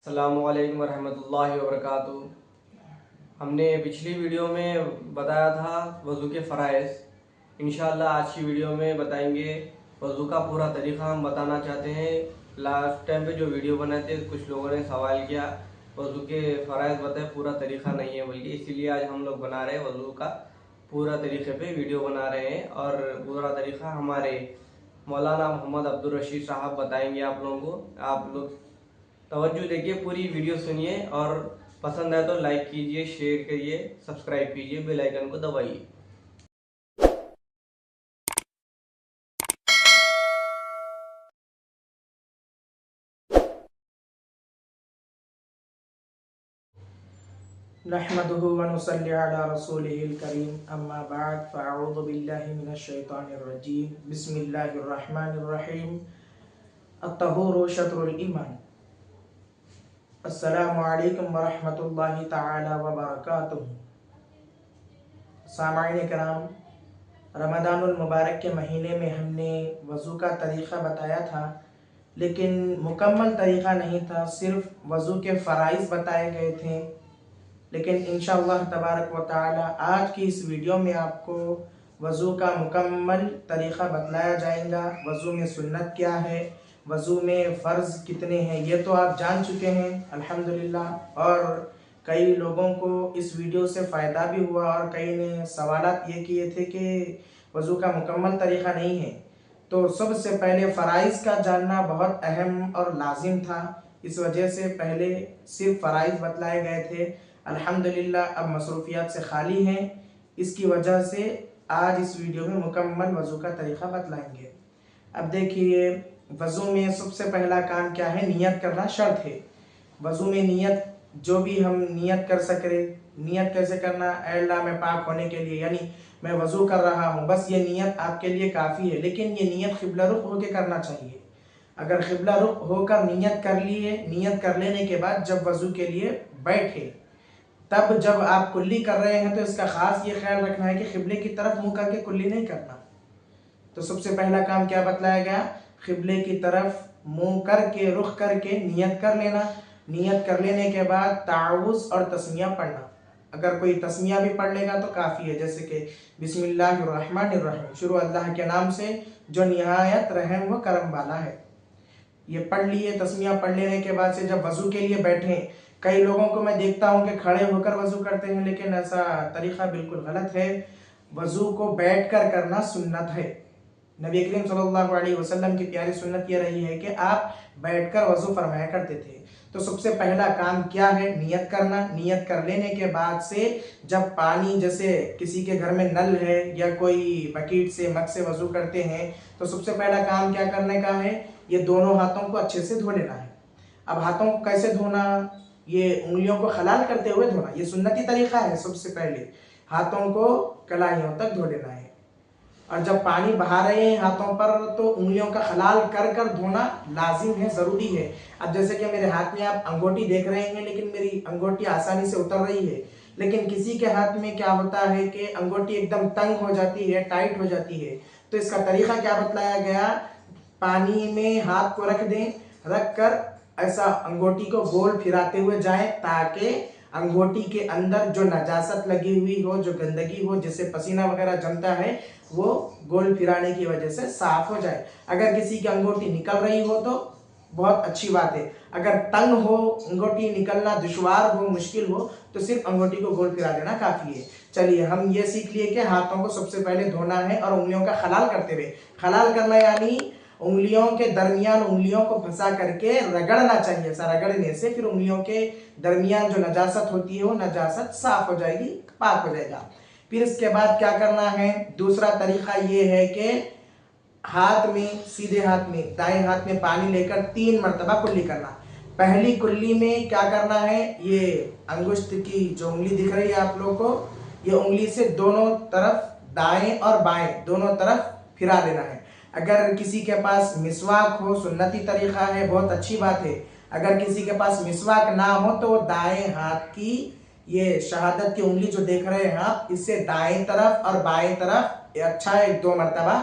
अस्सलामुअलैकुम वरहमतुल्लाहि वबरकातुहू। हमने पिछली वीडियो में बताया था वज़ू के फ़राइज़। इंशाअल्लाह आज की वीडियो में बताएंगे वज़ू का पूरा तरीक़ा। हम बताना चाहते हैं, लास्ट टाइम पे जो वीडियो बनाए थे कुछ लोगों ने सवाल किया वज़ू के फ़राइज़ बताए, पूरा तरीक़ा नहीं है बल्कि, इसीलिए आज हम लोग बना रहे हैं वज़ू का पूरा तरीक़े पे वीडियो बना रहे हैं। और पूरा तरीक़ा हमारे मौलाना मोहम्मद अब्दुल रशीद साहब बताएंगे आप लोगों को। आप लोग तवज्जो देखिए, पूरी वीडियो सुनिए और पसंद आए तो लाइक कीजिए, शेयर करिए, सब्सक्राइब कीजिए, बेल आइकन को दबाइए। नहमदुहु व नुसल्ली अला रसूलिहिल करीम, अम्मा बाद, फ़अऊज़ु बिल्लाहि मिनश शैतानिर रजीम, बिस्मिल्लाहिर रहमानिर रहीम। अत्तहूरु शत्रुल ईमान। अस्सलामु अलैकुम व रहमतुल्लाहि तआला व बरकातुहू। सामाईन किराम, रमज़ानुल मुबारक के महीने में हमने वज़ू का तरीक़ा बताया था, लेकिन मुकम्मल तरीक़ा नहीं था, सिर्फ़ वज़ू के फ़राइज़ बताए गए थे। लेकिन इंशाअल्लाह तबारक व तआला आज की इस वीडियो में आपको वज़ू का मुकम्मल तरीक़ा बतलाया जाएगा। वज़ू में सुन्नत क्या है, वज़ू में फ़र्ज़ कितने हैं, ये तो आप जान चुके हैं अल्हम्दुलिल्लाह। और कई लोगों को इस वीडियो से फ़ायदा भी हुआ और कई ने सवालात ये किए थे कि वज़ू का मुकम्मल तरीक़ा नहीं है। तो सबसे पहले फ़राइज़ का जानना बहुत अहम और लाजिम था, इस वजह से पहले सिर्फ फ़राइज़ बतलाए गए थे। अल्हम्दुलिल्लाह अब मसरूफियात से खाली हैं, इसकी वजह से आज इस वीडियो में मुकम्मल वज़ू का तरीक़ा बतलाएंगे। अब देखिए, वज़ू में सबसे पहला काम क्या है, नियत करना शर्त है। वज़ू में नियत जो भी हम नियत कर सकें, नियत कैसे करना, ऐ अल्लाह मैं पाक होने के लिए, यानी मैं वज़ू कर रहा हूँ, बस ये नियत आपके लिए काफ़ी है। लेकिन ये नियत क़िबला रुख होकर करना चाहिए। अगर क़िबला रुख होकर नियत कर लिए, नियत कर लेने के बाद जब वज़ू के लिए बैठे, तब जब आप कुल्ली कर रहे हैं तो इसका ख़ास ये ख्याल रखना है कि क़िबले की तरफ मुँह करके कुल्ली नहीं करना। तो सबसे पहला काम क्या बतलाया गया, क़िबले की तरफ मुँह करके, रुख करके नियत कर लेना। नियत कर लेने के बाद ताउज़ और तस्मिया पढ़ना। अगर कोई तस्मिया भी पढ़ लेगा तो काफ़ी है, जैसे कि बिस्मिल्लाहिर्रहमानिर्रहीम, शुरू अल्लाह के नाम से जो निहायत रहम व करम वाला है। ये पढ़ लिए, तस्मिया पढ़ लेने के बाद से जब वज़ू के लिए बैठे, कई लोगों को मैं देखता हूँ कि खड़े होकर वज़ू करते हैं, लेकिन ऐसा तरीक़ा बिल्कुल गलत है। वज़ू को बैठकर करना सुन्नत है। नबी करीम सल्लल्लाहु अलैहि वसल्लम की प्यारी सुन्नत ये रही है कि आप बैठकर वज़ू फरमाया करते थे। तो सबसे पहला काम क्या है, नियत करना। नियत कर लेने के बाद से जब पानी, जैसे किसी के घर में नल है या कोई बकेट से, मग से वज़ू करते हैं, तो सबसे पहला काम क्या करने का है, ये दोनों हाथों को अच्छे से धो लेना है। अब हाथों को कैसे धोना, ये उंगलियों को खलाल करते हुए धोना, ये सुन्नती तरीक़ा है। सबसे पहले हाथों को कलाइयों तक धो लेना है, और जब पानी बहा रहे हैं हाथों पर तो उंगलियों का खलाल कर कर धोना लाजिम है, ज़रूरी है। अब जैसे कि मेरे हाथ में आप अंगूठी देख रहे हैं, लेकिन मेरी अंगूठी आसानी से उतर रही है, लेकिन किसी के हाथ में क्या होता है कि अंगूठी एकदम तंग हो जाती है, टाइट हो जाती है। तो इसका तरीक़ा क्या बतलाया गया, पानी में हाथ को रख दें, रख कर ऐसा अंगूठी को गोल फिराते हुए जाएं, ताकि अंगूठी के अंदर जो नजासत लगी हुई हो, जो गंदगी हो, जिससे पसीना वगैरह जमता है, वो गोल फिराने की वजह से साफ हो जाए। अगर किसी की अंगूठी निकल रही हो तो बहुत अच्छी बात है। अगर तंग हो, अंगूठी निकलना दुश्वार हो, मुश्किल हो, तो सिर्फ अंगूठी को गोल फिरा देना काफ़ी है। चलिए, हम ये सीख लिए कि हाथों को सबसे पहले धोना है और उंगलियों का खलाल करते हुए, खलाल करना यानी उंगलियों के दरमियान उंगलियों को फंसा करके रगड़ना चाहिए। ऐसा रगड़ने से फिर उंगलियों के दरमियान जो नजासत होती है वो नजासत साफ हो जाएगी, पाक हो जाएगा। फिर इसके बाद क्या करना है, दूसरा तरीका ये है कि हाथ में, सीधे हाथ में, दाएं हाथ में पानी लेकर 3 मरतबा कुल्ली करना। पहली कुल्ली में क्या करना है, ये अंगुष्ठ की जो उंगली दिख रही है आप लोगों को, ये उंगली से दोनों तरफ, दाएं और बाएं दोनों तरफ फिरा लेना है। अगर किसी के पास मिसवाक हो, सुन्नती तरीका है, बहुत अच्छी बात है। अगर किसी के पास मिसवाक ना हो तो दाएं हाथ की ये शहादत की उंगली जो देख रहे हैं आप, इससे दाएं तरफ और बाएं तरफ अच्छा 1-2 मरतबा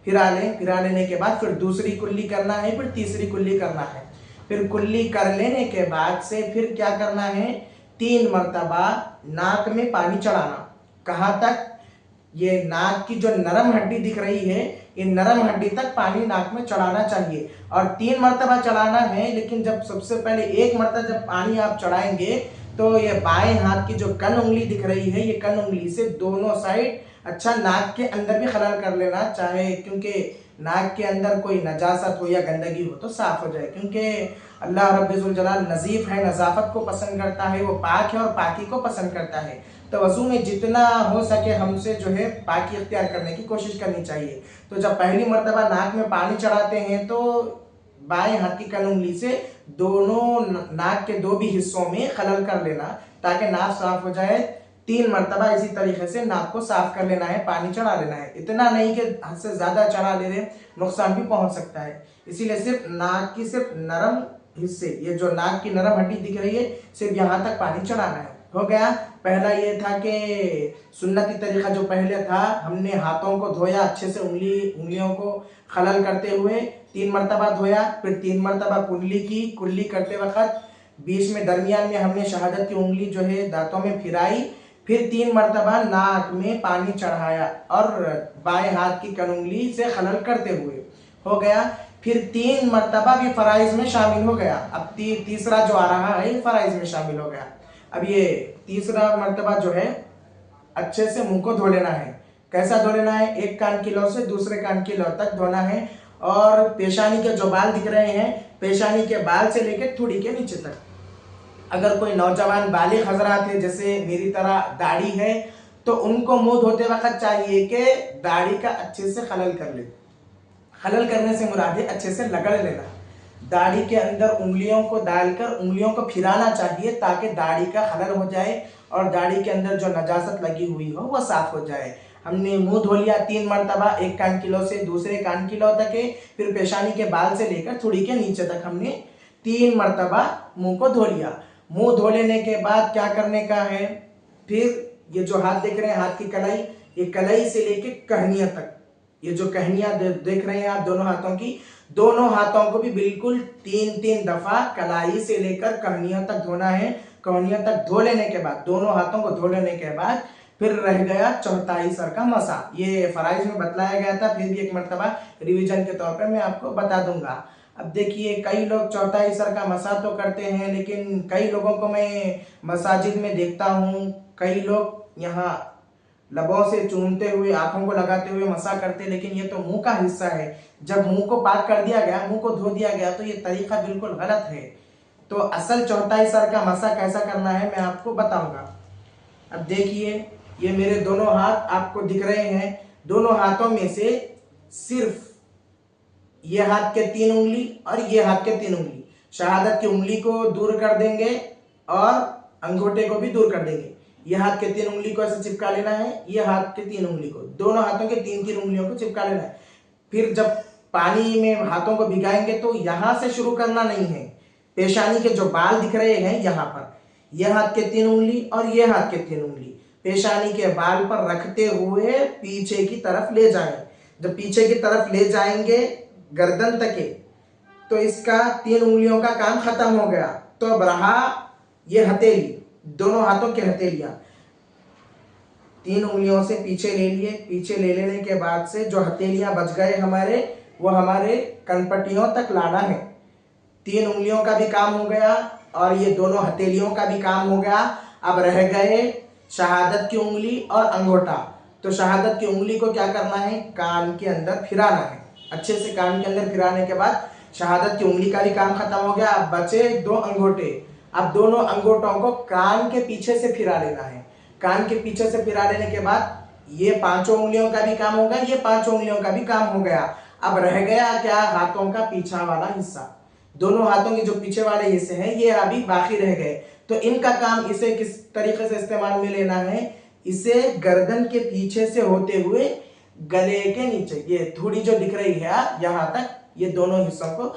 फिरा लें। फिरा लेने के बाद फिर दूसरी कुल्ली करना है, फिर तीसरी कुल्ली करना है। फिर कुल्ली कर लेने के बाद से फिर क्या करना है, 3 मरतबा नाक में पानी चढ़ाना। कहाँ तक? ये नाक की जो नरम हड्डी दिख रही है, ये नरम हड्डी तक पानी नाक में चढ़ाना चाहिए और 3 मरतबा चढ़ाना है। लेकिन जब सबसे पहले 1 मरतबा जब पानी आप चढ़ाएंगे तो ये बाएं हाथ की जो कन उंगली दिख रही है, ये कन उंगली से दोनों साइड अच्छा नाक के अंदर भी खलल कर लेना चाहे, क्योंकि नाक के अंदर कोई नजासत हो या गंदगी हो तो साफ हो जाए, क्योंकि अल्लाह रब्बुल जलाल नजीफ है, नजाफत को पसंद करता है, वो पाक है और पाकी को पसंद करता है। तो वजू में जितना हो सके हमसे जो है पाकी इख्तियार करने की कोशिश करनी चाहिए। तो जब पहली मर्तबा नाक में पानी चढ़ाते हैं तो बाएं हाथ की कन उंगली से दोनों नाक के 2 भी हिस्सों में खलल कर लेना ताकि नाक साफ हो जाए। 3 मरतबा इसी तरीके से नाक को साफ कर लेना है, पानी चढ़ा लेना है। इतना नहीं कि हद से ज्यादा चढ़ा ले रहे, नुकसान भी पहुंच सकता है। इसीलिए सिर्फ नाक की सिर्फ नरम हिस्से, ये जो नाक की नरम हड्डी दिख रही है, सिर्फ यहाँ तक पानी चढ़ाना है। हो गया। पहला ये था कि सुन्नती तरीका जो पहले था, हमने हाथों को धोया अच्छे से, उंगलियों को खलल करते हुए 3 मरतबा धोया, फिर 3 मरतबा कुल्ली करते वक्त बीच में दरमियान में हमने शहादत की उंगली जो है दांतों में फिराई, फिर 3 मरतबा नाक में पानी चढ़ाया और बाएं हाथ की कन उंगली से खलल करते हुए। हो गया। फिर 3 मरतबा भी फराइज में शामिल हो गया। अब तीसरा जो आ रहा है फराइज में शामिल हो गया। अब ये तीसरा मरतबा जो है अच्छे से मुंह को धो लेना है। कैसा धो लेना है? एक कान की लौ से दूसरे कान की लौ तक धोना है और पेशानी के जो बाल दिख रहे हैं, पेशानी के बाल से लेकर थोड़ी के नीचे तक। अगर कोई नौजवान बालिग हजरात है जैसे मेरी तरह दाढ़ी है, तो उनको मुंह धोते वक्त चाहिए कि दाढ़ी का अच्छे से खलल कर ले। खलल करने से मुराद है अच्छे से रगड़ लेना। दाढ़ी के अंदर उंगलियों को डालकर उंगलियों को फिराना चाहिए ताकि दाढ़ी का खलल हो जाए और दाढ़ी के अंदर जो नजासत लगी हुई हो वह साफ हो जाए। हमने मुंह धो लिया 3 मरतबा, एक कान की लौ से दूसरे कान की लौ तक है, फिर पेशानी के बाल से लेकर थोड़ी के नीचे तक हमने 3 मरतबा मुंह को धो लिया। मुंह धो लेने के बाद क्या करने का है? फिर ये जो हाथ देख रहे हैं, हाथ की कलाई, ये कलाई से लेके कहनिया तक, ये जो कहनिया देख रहे हैं आप दोनों हाथों की, दोनों हाथों को भी बिल्कुल 3-3 दफा कलाई से लेकर कहनिया तक धोना है। कहनिया तक धो लेने के बाद, दोनों हाथों को धो लेने के बाद फिर रह गया चौथाई सर का मसा। ये फराइज में बतलाया गया था, फिर भी एक मरतबा रिवीजन के तौर पर मैं आपको बता दूंगा। अब देखिए, कई लोग चौथाई सर का मसा तो करते हैं, लेकिन कई लोगों को मैं मसाजिद में देखता हूँ, कई लोग यहाँ लबों से चूमते हुए, आंखों को लगाते हुए मसा करते, लेकिन ये तो मुंह का हिस्सा है। जब मुंह को पाक कर दिया गया, मुंह को धो दिया गया, तो ये तरीका बिल्कुल गलत है। तो असल चौथाई सर का मसा कैसा करना है मैं आपको बताऊंगा। अब देखिए, ये मेरे दोनों हाथ आपको दिख रहे हैं। दोनों हाथों में से सिर्फ ये हाथ के 3 उंगली और ये हाथ के 3 उंगली, शहादत की उंगली को दूर कर देंगे और अंगूठे को भी दूर कर देंगे। ये हाथ के 3 उंगली को ऐसे चिपका लेना है, ये हाथ के 3 उंगली को, दोनों हाथों के 3-3 उंगलियों को चिपका लेना है। फिर जब पानी में हाथों को भिगाएंगे तो यहां से शुरू करना नहीं है। पेशानी के जो बाल दिख रहे हैं यहाँ पर, ये हाथ के 3 उंगली और ये हाथ के 3 उंगली पेशानी के बाल पर रखते हुए पीछे की तरफ ले जाएं। जब पीछे की तरफ ले जाएंगे गर्दन तक, तो इसका 3 उंगलियों का काम खत्म हो गया। तो अब रहा ये हथेली, दोनों हाथों की हथेलियां 3 उंगलियों से पीछे ले लिए। पीछे ले लेने के बाद से जो हथेलियां बच गए हमारे, वो हमारे कनपट्टियों तक लाना है। 3 उंगलियों का भी काम हो गया और ये दोनों हथेलियों का भी काम हो गया। अब रह गए शहादत की उंगली और अंगूठा। तो शहादत की उंगली को क्या करना है? कान के अंदर फिराना है। अच्छे से कान के अंदर फिराने के बाद शहादत की उंगली का भी काम खत्म हो गया। अब बचे 2 अंगूठे। अब दोनों अंगूठों को कान के पीछे से फिरा लेना है। कान के पीछे से फिरा लेने के बाद ये 5 उंगलियों का भी काम होगा, ये 5 उंगलियों का भी काम हो गया। अब रह गया क्या? हाथों का पीछा वाला हिस्सा। दोनों हाथों के जो पीछे वाले हिस्से हैं ये अभी बाकी रह गए। तो इनका काम, इसे किस तरीके से इस्तेमाल में लेना है? इसे गर्दन के पीछे से होते हुए गले के नीचे, ये थोड़ी जो दिख रही है यहाँ तक, ये दोनों हिस्सों को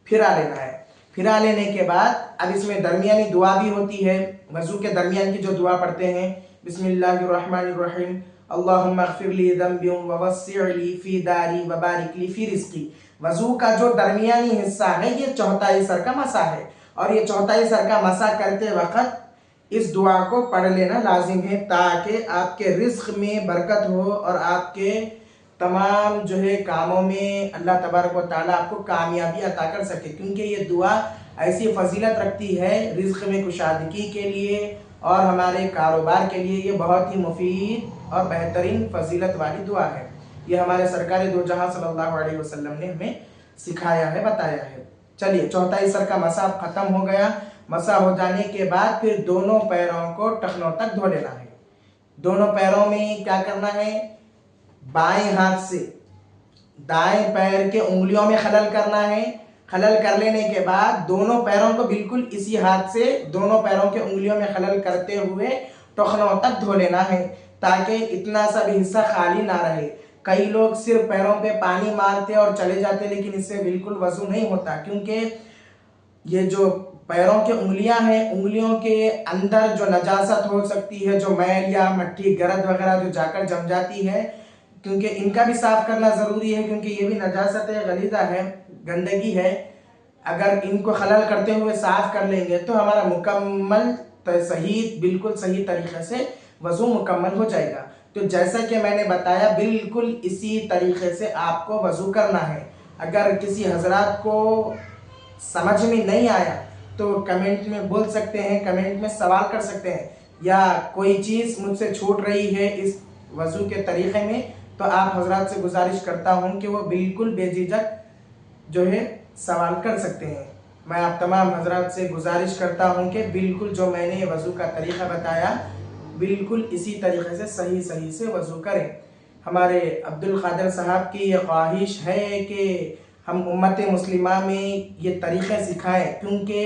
फिरा लेना है। फिरा लेने के बाद अब इसमें दरमियानी दुआ भी होती है। वजू के दरमियान की जो दुआ पढ़ते हैं, बिस्मिल्लाहिर्रहमानिर्रहीम, अल्लाहुम्मा अग़फिर ली ज़ंबी व वस्सिअ ली फ़ी दारी व बारिक ली फ़ी रिज़्क़ी। वजू का जो दरमियानी हिस्सा है ये चौथाई सर का मसा है, और ये चौथाई सर का मसा करते वक्त इस दुआ को पढ़ लेना लाजिम है, ताकि आपके रिज्क में बरकत हो और आपके तमाम जो है कामों में अल्लाह तबारक व तआला आपको कामयाबी अता कर सके। क्योंकि ये दुआ ऐसी फजीलत रखती है रिज्क में कुशादगी के लिए और हमारे कारोबार के लिए, ये बहुत ही मुफीद और बेहतरीन फजीलत वाली दुआ है। ये हमारे सरकार दो जहां सल्लल्लाहु अलैहि वसल्लम ने हमें सिखाया है, बताया है। चलिए, चौथाई सर का मसा खत्म हो गया। मसा हो जाने के बाद फिर दोनों पैरों को टखनों तक धो लेना है। दोनों पैरों में क्या करना है, बाएं हाथ से दाएं पैर के उंगलियों में खलल करना है। खलल कर लेने के बाद दोनों पैरों को बिल्कुल इसी हाथ से दोनों पैरों के उंगलियों में खलल करते हुए टखनों तक धो लेना है, ताकि इतना सा भी हिस्सा खाली ना रहे। कई लोग सिर्फ पैरों पे पानी मारते और चले जाते, लेकिन इससे बिल्कुल वजू नहीं होता, क्योंकि ये जो पैरों के उंगलियां हैं, उंगलियों के अंदर जो नजासत हो सकती है, जो मैल या मट्टी गरद वगैरह जो जाकर जम जाती है, क्योंकि इनका भी साफ करना जरूरी है, क्योंकि ये भी नजासत है, गलीजा है, गंदगी है। अगर इनको खलल करते हुए साफ कर लेंगे तो हमारा मुकम्मल सही, बिल्कुल सही तरीके से वजू मुकम्मल हो जाएगा। तो जैसा कि मैंने बताया, बिल्कुल इसी तरीके से आपको वजू करना है। अगर किसी हजरात को समझ में नहीं आया तो कमेंट में बोल सकते हैं, कमेंट में सवाल कर सकते हैं, या कोई चीज़ मुझसे छूट रही है इस वजू के तरीके में, तो आप हजरात से गुजारिश करता हूं कि वो बिल्कुल बेझिझक जो है सवाल कर सकते हैं। मैं आप तमाम हजरात से गुजारिश करता हूं कि बिल्कुल जो मैंने वजू का तरीका बताया, बिल्कुल इसी तरीके से सही से वजू करें। हमारे अब्दुल कादिर साहब की ये ख्वाहिश है कि हम उम्मत मुस्लिमा में ये तरीक़े सिखाएं, क्योंकि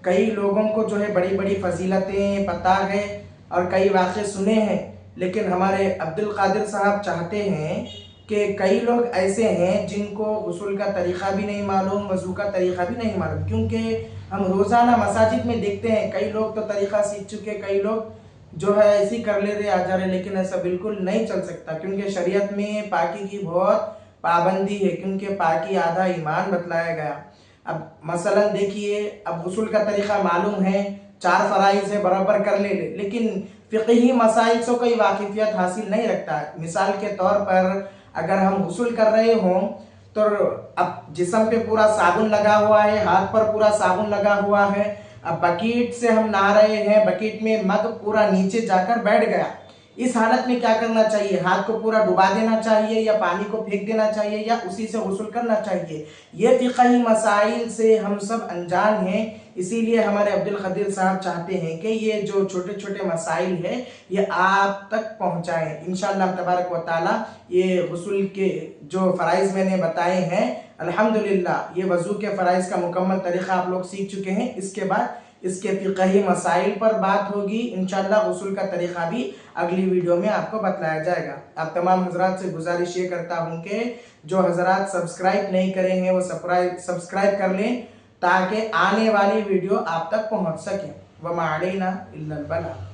कई लोगों को जो है बड़ी बड़ी फजीलतें पता है और कई वाक़े सुने हैं, लेकिन हमारे अब्दुल कादिर साहब चाहते हैं कि कई लोग ऐसे हैं जिनको गुस्ल का तरीक़ा भी नहीं मालूम, वज़ू का तरीक़ा भी नहीं मालूम। क्योंकि हम रोज़ाना मसाजिद में देखते हैं कई लोग तो तरीक़ा सीख चुके, कई लोग जो है ऐसे कर ले रहे, आ जा रहे, लेकिन ऐसा बिल्कुल नहीं चल सकता, क्योंकि शरीयत में पाकी की बहुत पाबंदी है, क्योंकि पाकी आधा ईमान बतलाया गया। अब मसलन देखिए, अब गुस्ल का तरीक़ा मालूम है, 4 फ़राइज़ है, बराबर कर ले, लेकिन फ़िक़ही मसाइल से कोई वाकिफ़ियत हासिल नहीं रखता है। मिसाल के तौर पर अगर हम गुस्ल कर रहे हों तो अब जिस्म पे पूरा साबुन लगा हुआ है, हाथ पर पूरा साबुन लगा हुआ है, अब बकेट से हम नहा रहे हैं, बकेट में मग पूरा नीचे जाकर बैठ गया, इस हालत में क्या करना चाहिए, हाथ को पूरा डुबा देना चाहिए या पानी को फेंक देना चाहिए या उसी से गुस्ल करना चाहिए। ये फ़िक़ही मसाइल से हम सब अनजान हैं, इसीलिए हमारे अब्दुल कादिर साहब चाहते हैं कि ये जो छोटे छोटे मसाइल है ये आप तक पहुँचाएँ। इंशाअल्लाह तबारक व तआला ये गुस्ल के जो फ़राइज़ मैंने बताए हैं, अल्हम्दुलिल्लाह ये वज़ू के फ़राइज़ का मुकम्मल तरीक़ा आप लोग सीख चुके हैं। इसके बाद इसके फ़िक़ही मसाइल पर बात होगी, इंशाअल्लाह गुस्ल का तरीक़ा भी अगली वीडियो में आपको बतलाया जाएगा। आप तमाम हजरात से गुजारिश ये करता हूँ कि जो हजरात सब्सक्राइब नहीं करे हैं वो सब्सक्राइब कर लें, ताकि आने वाली वीडियो आप तक पहुँच सके। वमा अलैना इल्लल बलाग।